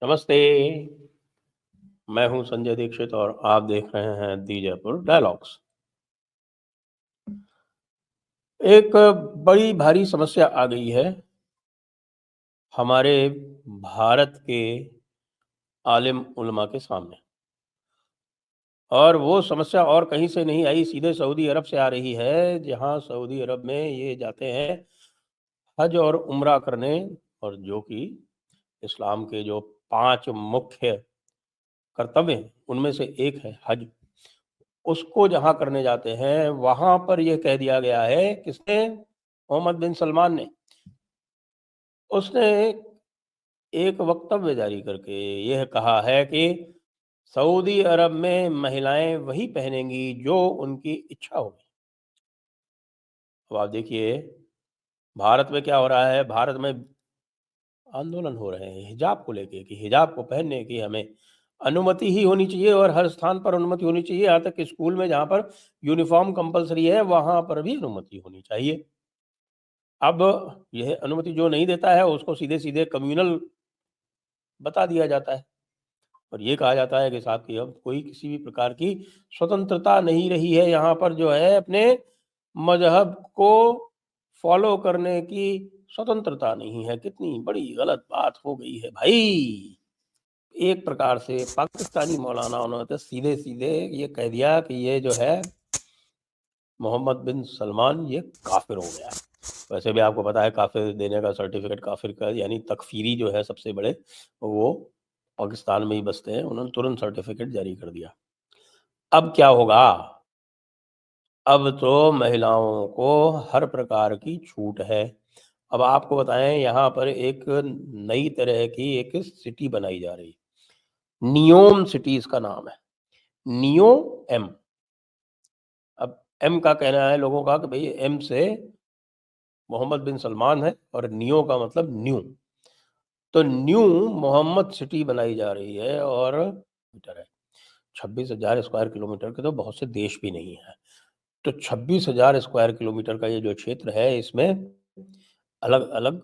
नमस्ते। मैं हूं संजय दीक्षित और आप देख रहे हैं दी जयपुर डायलॉग्स। एक बड़ी भारी समस्या आ गई है हमारे भारत के आलिम उलमा के सामने, और वो समस्या और कहीं से नहीं आई, सीधे सऊदी अरब से आ रही है, जहां सऊदी अरब में ये जाते हैं हज और उम्रा करने, और जो कि इस्लाम के जो 5 मुख्य कर्तव्य हैं उनमें से एक है हज। उसको जहां करने जाते हैं वहां पर यह कह दिया गया है, किसने? मोहम्मद बिन सलमान ने। उसने एक वक्तव्य जारी करके यह कहा है कि सऊदी अरब में महिलाएं वही पहनेंगी जो उनकी इच्छा होगी। अब आप देखिए भारत में क्या हो रहा है। भारत में आंदोलन हो रहे हैं हिजाब को लेके, कि हिजाब को पहनने की हमें अनुमति ही होनी चाहिए, और हर स्थान पर अनुमति होनी चाहिए। यहाँ तक कि स्कूल में जहाँ पर यूनिफॉर्म कंपलसरी है वहां पर भी अनुमति होनी चाहिए। अब यह अनुमति जो नहीं देता है उसको सीधे सीधे कम्युनल बता दिया जाता है, और ये कहा जाता है कि साहब की अब कोई किसी भी प्रकार की स्वतंत्रता नहीं रही है यहाँ पर, जो है अपने मजहब को फॉलो करने की स्वतंत्रता नहीं है। कितनी बड़ी गलत बात हो गई है भाई। एक प्रकार से पाकिस्तानी मौलानाओं ने तो सीधे सीधे ये कह दिया कि ये जो है मोहम्मद बिन सलमान ये काफिर हो गया। वैसे भी आपको पता है काफिर देने का सर्टिफिकेट, काफिर का यानी तकफीरी जो है सबसे बड़े, वो पाकिस्तान में ही बसते हैं। उन्होंने तुरंत सर्टिफिकेट जारी कर दिया। अब क्या होगा? अब तो महिलाओं को हर प्रकार की छूट है। अब आपको बताएं, यहाँ पर एक नई तरह की एक सिटी बनाई जा रही, नियोम सिटी इसका नाम है, नियो एम। अब एम का कहना है लोगों का कि भाई एम से मोहम्मद बिन सलमान है, और नियो का मतलब न्यू। तो न्यू मोहम्मद सिटी बनाई जा रही है, और मीटर है 26,000 स्क्वायर किलोमीटर के, तो बहुत से देश भी नहीं है। तो 26,000 स्क्वायर किलोमीटर का ये जो क्षेत्र है, इसमें अलग अलग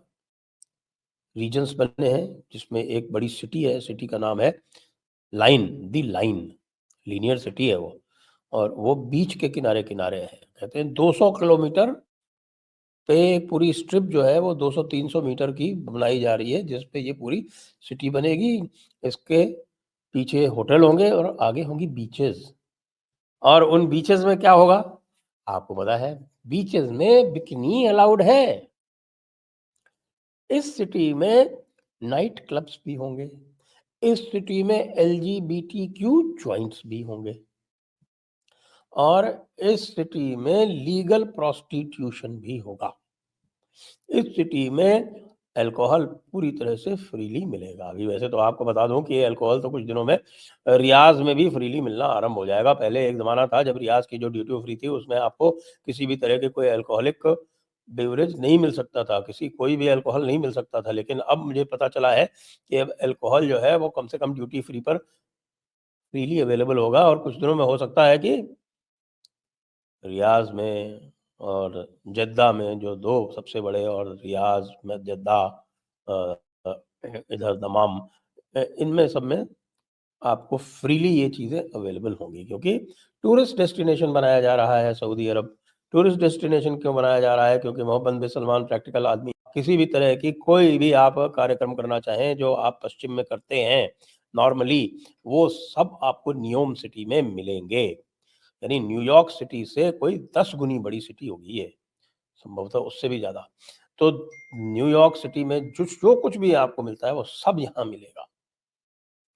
रीजन्स बने हैं, जिसमें एक बड़ी सिटी है। सिटी का नाम है लाइन, दी लाइन, लीनियर सिटी है वो, और वो बीच के किनारे किनारे है। कहते हैं 200 किलोमीटर पे पूरी स्ट्रिप जो है वो 200-300 मीटर की बनाई जा रही है, जिस पे ये पूरी सिटी बनेगी। इसके पीछे होटल होंगे और आगे होंगी बीचेस, और उन बीचेस में क्या होगा आपको पता है? बीचेस में बिकिनी अलाउड है। इस सिटी में नाइट क्लब्स भी होंगे। इस सिटी में LGBTQ जॉइंट्स भी होंगे, और इस सिटी में लीगल प्रोस्टिट्यूशन भी होगा। इस सिटी में अल्कोहल पूरी तरह से फ्रीली मिलेगा। अभी वैसे तो आपको बता दूं कि अल्कोहल तो कुछ दिनों में रियाज में भी फ्रीली मिलना आरंभ हो जाएगा। पहले एक ज़माना था जब रियाज की जो ड्यूटी फ्री थी, उसमें आपको किसी भी तरह के कोई अल्कोहलिक बेवरेज नहीं मिल सकता था, कोई भी अल्कोहल नहीं मिल सकता था। लेकिन अब मुझे पता चला है कि अब अल्कोहल जो है वो कम से कम ड्यूटी फ्री पर फ्रीली अवेलेबल होगा, और कुछ दिनों में हो सकता है कि रियाज में और जद्दा में, जो दो सबसे बड़े, और रियाज में जद्दा, इधर दमाम, इनमें सब में आपको फ्रीली ये चीज़ें अवेलेबल होंगी, क्योंकि टूरिस्ट डेस्टिनेशन बनाया जा रहा है सऊदी अरब। टूरिस्ट डेस्टिनेशन क्यों बनाया जा रहा है? क्योंकि मोहम्मद बिन सलमान प्रैक्टिकल आदमी। किसी भी तरह की कोई भी आप कार्यक्रम करना चाहें जो आप पश्चिम में करते हैं नॉर्मली, वो सब आपको नियोम सिटी में मिलेंगे। यानी न्यूयॉर्क सिटी से कोई 10 गुनी बड़ी सिटी होगी ये, संभवतः उससे भी ज़्यादा। तो न्यूयॉर्क सिटी में जो कुछ भी आपको मिलता है वो सब यहाँ मिलेगा,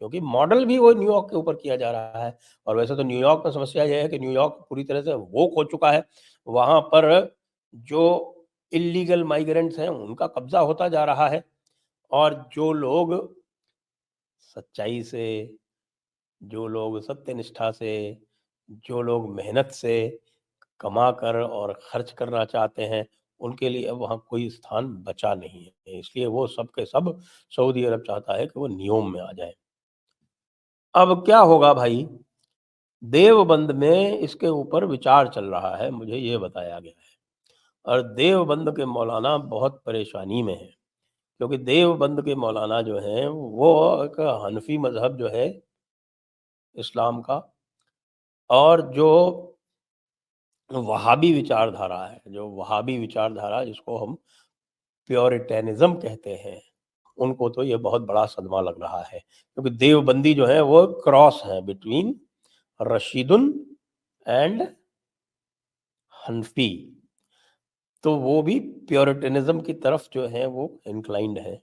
क्योंकि मॉडल भी वो न्यूयॉर्क के ऊपर किया जा रहा है। और वैसे तो न्यूयॉर्क में समस्या ये है कि न्यूयॉर्क पूरी तरह से वोक हो चुका है। वहाँ पर जो इल्लीगल माइग्रेंट्स हैं उनका कब्जा होता जा रहा है, और जो लोग सच्चाई से, जो लोग सत्यनिष्ठा से, जो लोग मेहनत से कमा कर और खर्च करना चाहते हैं, उनके लिए अब वहाँ कोई स्थान बचा नहीं है। इसलिए वो सब के सब सऊदी अरब चाहता है कि वो नियम में आ जाए। अब क्या होगा भाई? देवबंद में इसके ऊपर विचार चल रहा है, मुझे ये बताया गया है, और देवबंद के मौलाना बहुत परेशानी में हैं, क्योंकि देवबंद के मौलाना जो हैं वो एक हनफी मज़हब जो है इस्लाम का, और जो वहाबी विचारधारा है, जो वहाबी विचारधारा जिसको हम प्योरिटेनिज़्म कहते हैं, उनको तो ये बहुत बड़ा सदमा लग रहा है, क्योंकि देवबंदी जो है वो क्रॉस है बिटवीन रशीदुन एंड हनफी। तो वो भी प्योरिटेनिज़्म की तरफ जो है वो इंक्लाइंड है।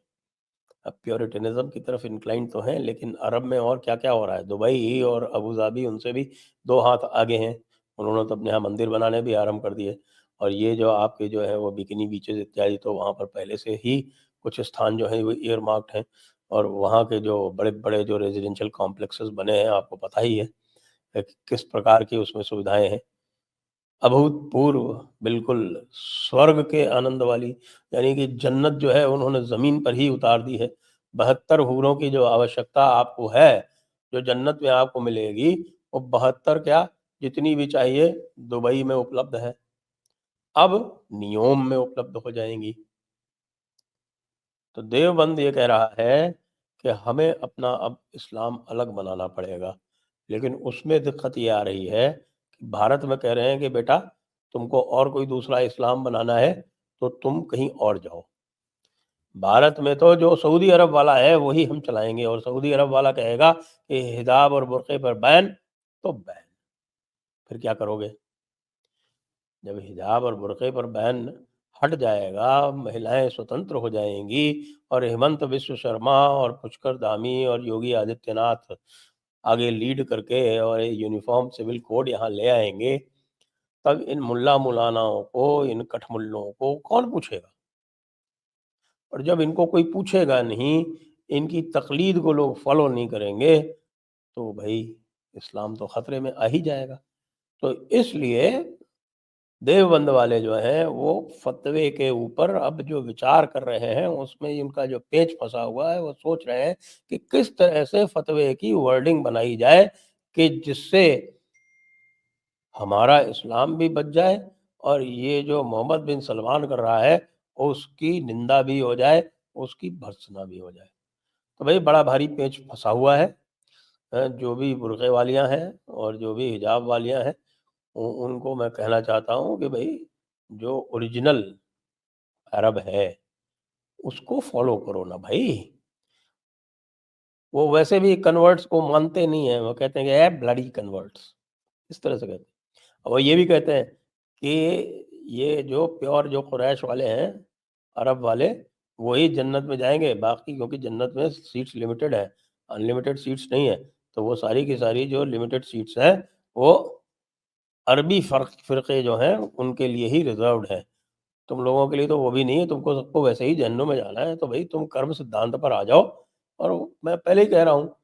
अब प्योरिटेनिज़्म की तरफ इंक्लाइंड तो हैं, लेकिन अरब में और क्या-क्या हो रहा है। दुबई और अबू धाबी उनसे भी 2 हाथ आगे हैं। उन्होंने तो अपने यहाँ मंदिर बनाने भी आरंभ कर दिए, और ये जो आपके जो है वो बिकिनी बीचेज़ इत्यादि, तो वहाँ पर पहले से ही कुछ स्थान जो है वो ईयर मार्क्ड हैं, और वहाँ के जो बड़े-बड़े जो रेज़िडेंशियल कॉम्प्लेक्सेस बने हैं, आपको पता ही है किस प्रकार की उसमें सुविधाएँ हैं। अभूतपूर्व, बिल्कुल स्वर्ग के आनंद वाली, यानी कि जन्नत जो है उन्होंने ज़मीन पर ही उतार दी है। 72 हूरों की जो आवश्यकता आपको है, जो जन्नत में आपको मिलेगी, वो 72 क्या, जितनी भी चाहिए दुबई में उपलब्ध है। अब नियोम में उपलब्ध हो जाएँगी। तो देवबंद ये कह रहा है कि हमें अपना अब इस्लाम अलग बनाना पड़ेगा। लेकिन उसमें दिक्कत ये आ रही है कि भारत में कह रहे हैं कि बेटा, तुमको और कोई दूसरा इस्लाम बनाना है तो तुम कहीं और जाओ। भारत में तो जो सऊदी अरब वाला है वही हम चलाएँगे, और सऊदी अरब वाला कहेगा कि हिजाब और बुर्क़े पर बैन, तो बैन। फिर क्या करोगे? जब हिजाब और बुर्क़े पर बैन हट जाएगा, महिलाएँ स्वतंत्र हो जाएँगी, और हेमंत बिश्व शर्मा और पुष्कर धामी और योगी आदित्यनाथ आगे लीड करके और ये यूनिफ़ॉर्म सिविल कोड यहाँ ले आएँगे, तब इन मुल्ला मौलानाओं को, इन कठमुल्लों को कौन पूछेगा? और जब इनको कोई पूछेगा नहीं, इनकी तक़लीद को लोग फ़ॉलो नहीं करेंगे, तो भई इस्लाम तो ख़तरे में आ ही जाएगा। तो इसलिए देवबंद वाले जो हैं वो फ़तवे के ऊपर अब जो विचार कर रहे हैं, उसमें इनका जो पेच फँसा हुआ है, वो सोच रहे हैं कि किस तरह से फ़तवे की वर्डिंग बनाई जाए कि जिससे हमारा इस्लाम भी बच जाए, और ये जो मोहम्मद बिन सलमान कर रहा है, उसकी निंदा भी हो जाए, उसकी भर्त्सना भी हो जाए। तो भई बड़ा भारी पेच फँसा हुआ है। जो भी बुर्क़े वालियाँ हैं और जो भी हिजाब वालियाँ हैं, उ उनको मैं कहना चाहता हूँ कि भई जो ओरिजिनल अरब है, उसको फ़ॉलो करो ना भई। वो वैसे भी कन्वर्ट्स को मानते नहीं हैं, वो कहते हैं कि ए ब्लडी कन्वर्ट्स, इस तरह से कहते हैं। और वो ये भी कहते हैं कि ये जो प्योर जो कुरैश वाले हैं, अरब वाले, वही जन्नत में जाएँगे, बाकी क्योंकि जन्नत में सीट्स लिमिटेड है, अनलिमिटेड सीट्स नहीं है। तो वो सारी की सारी जो लिमिटेड सीट्स हैं, वो अरबी फ़िरक़े जो हैं, उनके लिए ही रिज़र्व्ड है। तुम लोगों के लिए तो वो भी नहीं है, तुमको सबको वैसे ही जहन्नुम में जाना है, तो भई तुम कर्म सिद्धांत पर आ जाओ। और मैं पहले ही कह रहा हूँ,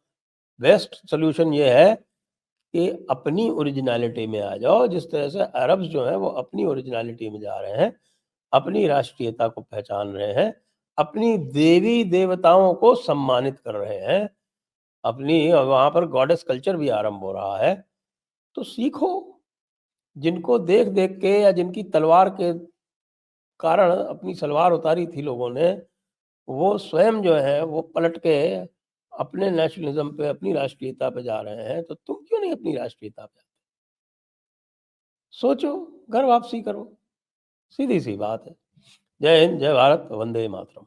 बेस्ट सॉल्यूशन ये है कि अपनी ओरिजिनैलिटी में आ जाओ, जिस तरह से अरब्स जो हैं वो अपनी ओरिजिनैलिटी में जा रहे हैं, अपनी राष्ट्रीयता को पहचान रहे हैं, अपनी देवी-देवताओं को सम्मानित कर रहे हैं, अपनी वहाँ पर गॉडेस कल्चर भी आरंभ हो रहा है। तो सीखो, जिनको देख-देख के या जिनकी तलवार के कारण अपनी सलवार उतारी थी लोगों ने, वो स्वयं जो है वो पलट के अपने नेशनलिज़्म पे, अपनी राष्ट्रीयता पे जा रहे हैं, तो तुम क्यों नहीं अपनी राष्ट्रीयता पे? सोचो, घर वापसी करो, सीधी-सी बात है। जय हिंद, जय भारत, वंदे मातरम।